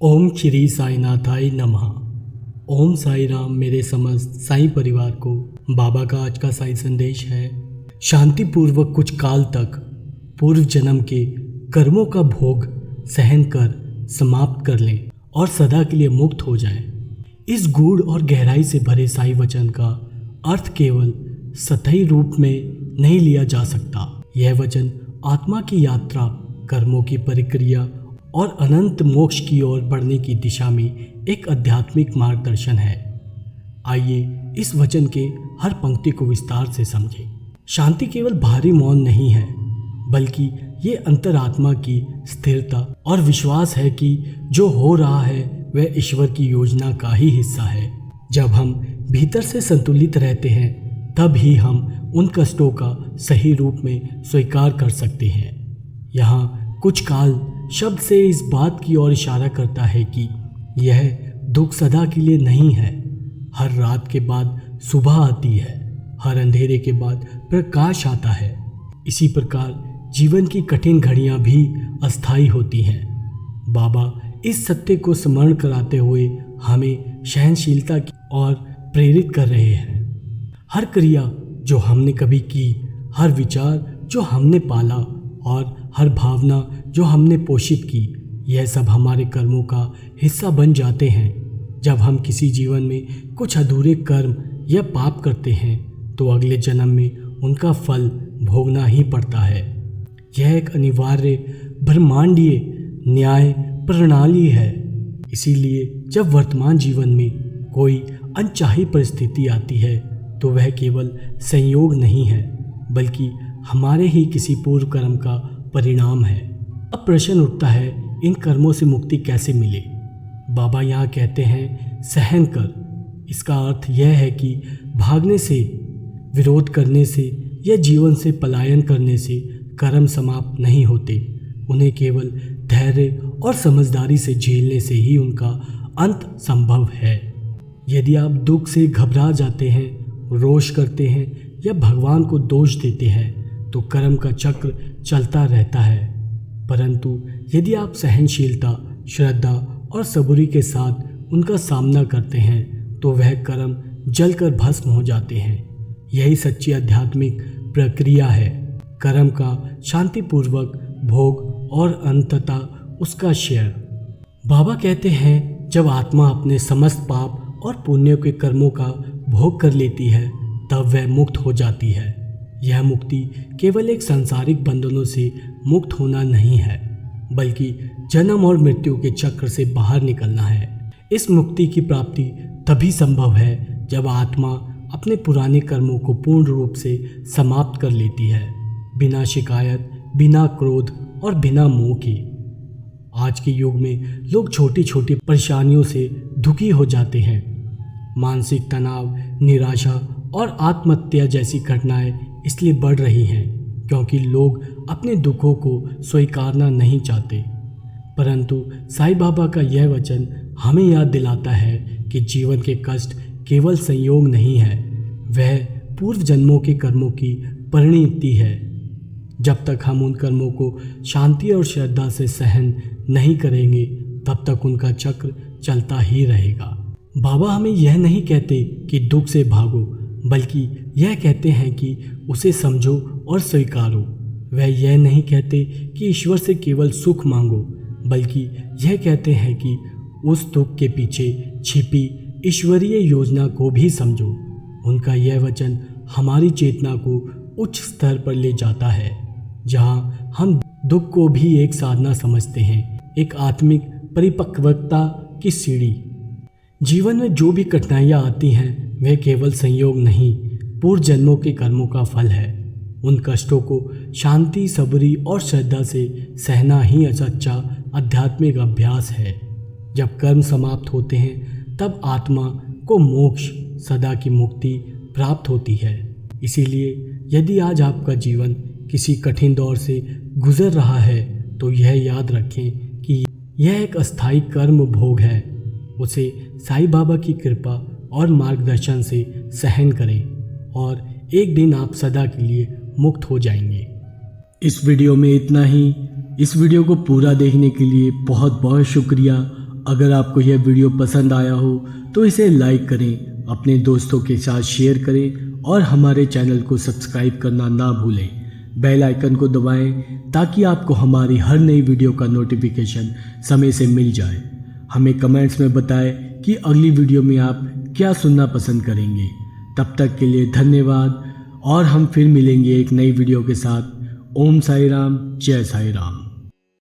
ओम श्री साईनाथाय नमः। ओम साई राम। मेरे समस्त साईं परिवार को बाबा का आज का साई संदेश है, शांतिपूर्वक कुछ काल तक पूर्व जन्म के कर्मों का भोग सहन कर समाप्त कर लें और सदा के लिए मुक्त हो जाएं। इस गूढ़ और गहराई से भरे साई वचन का अर्थ केवल सतही रूप में नहीं लिया जा सकता। यह वचन आत्मा की यात्रा, कर्मों की प्रक्रिया और अनंत मोक्ष की ओर बढ़ने की दिशा में एक आध्यात्मिक मार्गदर्शन है। आइए इस वचन के हर पंक्ति को विस्तार से समझें। शांति केवल बाहरी मौन नहीं है, बल्कि ये अंतरात्मा की स्थिरता और विश्वास है कि जो हो रहा है वह ईश्वर की योजना का ही हिस्सा है। जब हम भीतर से संतुलित रहते हैं, तब ही हम उन कष्टों का सही रूप में स्वीकार कर सकते हैं। यहाँ कुछ काल शब्द से इस बात की ओर इशारा करता है कि यह दुख सदा के लिए नहीं है। हर रात के बाद सुबह आती है, हर अंधेरे के बाद प्रकाश आता है। इसी प्रकार जीवन की कठिन घड़ियां भी अस्थायी होती हैं। बाबा इस सत्य को स्मरण कराते हुए हमें सहनशीलता की ओर प्रेरित कर रहे हैं। हर क्रिया जो हमने कभी की, हर विचार जो हमने पाला और हर भावना जो हमने पोषित की, यह सब हमारे कर्मों का हिस्सा बन जाते हैं। जब हम किसी जीवन में कुछ अधूरे कर्म या पाप करते हैं, तो अगले जन्म में उनका फल भोगना ही पड़ता है। यह एक अनिवार्य ब्रह्मांडीय न्याय प्रणाली है। इसीलिए जब वर्तमान जीवन में कोई अनचाही परिस्थिति आती है, तो वह केवल संयोग नहीं है, बल्कि हमारे ही किसी पूर्व कर्म का परिणाम है। अब प्रश्न उठता है, इन कर्मों से मुक्ति कैसे मिले? बाबा यहाँ कहते हैं, सहन कर। इसका अर्थ यह है कि भागने से, विरोध करने से या जीवन से पलायन करने से कर्म समाप्त नहीं होते। उन्हें केवल धैर्य और समझदारी से झेलने से ही उनका अंत संभव है। यदि आप दुख से घबरा जाते हैं, रोष करते हैं या भगवान को दोष देते हैं, तो कर्म का चक्र चलता रहता है। परंतु यदि आप सहनशीलता, श्रद्धा और सबूरी के साथ उनका सामना करते हैं, तो वह कर्म जलकर भस्म हो जाते हैं। यही सच्ची आध्यात्मिक प्रक्रिया है। कर्म का शांतिपूर्वक भोग और अंततः उसका क्षय। बाबा कहते हैं, जब आत्मा अपने समस्त पाप और पुण्य के कर्मों का भोग कर लेती है, तब वह मुक्त हो जाती है। यह मुक्ति केवल एक सांसारिक बंधनों से मुक्त होना नहीं है, बल्कि जन्म और मृत्यु के चक्र से बाहर निकलना है। इस मुक्ति की प्राप्ति तभी संभव है जब आत्मा अपने पुराने कर्मों को पूर्ण रूप से समाप्त कर लेती है, बिना शिकायत, बिना क्रोध और बिना मोह के। आज के युग में लोग छोटी छोटी परेशानियों से दुखी हो जाते हैं। मानसिक तनाव, निराशा और आत्महत्या जैसी घटनाएं इसलिए बढ़ रही हैं क्योंकि लोग अपने दुखों को स्वीकारना नहीं चाहते। परंतु साईं बाबा का यह वचन हमें याद दिलाता है कि जीवन के कष्ट केवल संयोग नहीं है, वह पूर्व जन्मों के कर्मों की परिणति है। जब तक हम उन कर्मों को शांति और श्रद्धा से सहन नहीं करेंगे, तब तक उनका चक्र चलता ही रहेगा। बाबा हमें यह नहीं कहते कि दुख से भागो, बल्कि यह कहते हैं कि उसे समझो और स्वीकारो। वह यह नहीं कहते कि ईश्वर से केवल सुख मांगो, बल्कि यह कहते हैं कि उस दुख के पीछे छिपी ईश्वरीय योजना को भी समझो। उनका यह वचन हमारी चेतना को उच्च स्तर पर ले जाता है, जहाँ हम दुख को भी एक साधना समझते हैं, एक आत्मिक परिपक्वता की सीढ़ी। जीवन में जो भी कठिनाइयाँ आती हैं, वह केवल संयोग नहीं, पूर्व जन्मों के कर्मों का फल है। उन कष्टों को शांति, सबूरी और श्रद्धा से सहना ही सच्चा आध्यात्मिक अभ्यास है। जब कर्म समाप्त होते हैं, तब आत्मा को मोक्ष, सदा की मुक्ति प्राप्त होती है। इसीलिए यदि आज आपका जीवन किसी कठिन दौर से गुजर रहा है, तो यह याद रखें कि यह एक अस्थायी कर्म भोग है। उसे साईं बाबा की कृपा और मार्गदर्शन से सहन करें और एक दिन आप सदा के लिए मुक्त हो जाएंगे। इस वीडियो में इतना ही। इस वीडियो को पूरा देखने के लिए बहुत बहुत शुक्रिया। अगर आपको यह वीडियो पसंद आया हो तो इसे लाइक करें, अपने दोस्तों के साथ शेयर करें और हमारे चैनल को सब्सक्राइब करना ना भूलें। बेल आइकन को दबाएं ताकि आपको हमारी हर नई वीडियो का नोटिफिकेशन समय से मिल जाए। हमें कमेंट्स में बताएं कि अगली वीडियो में आप क्या सुनना पसंद करेंगे। तब तक के लिए धन्यवाद और हम फिर मिलेंगे एक नई वीडियो के साथ। ओम साई राम, जय साई राम।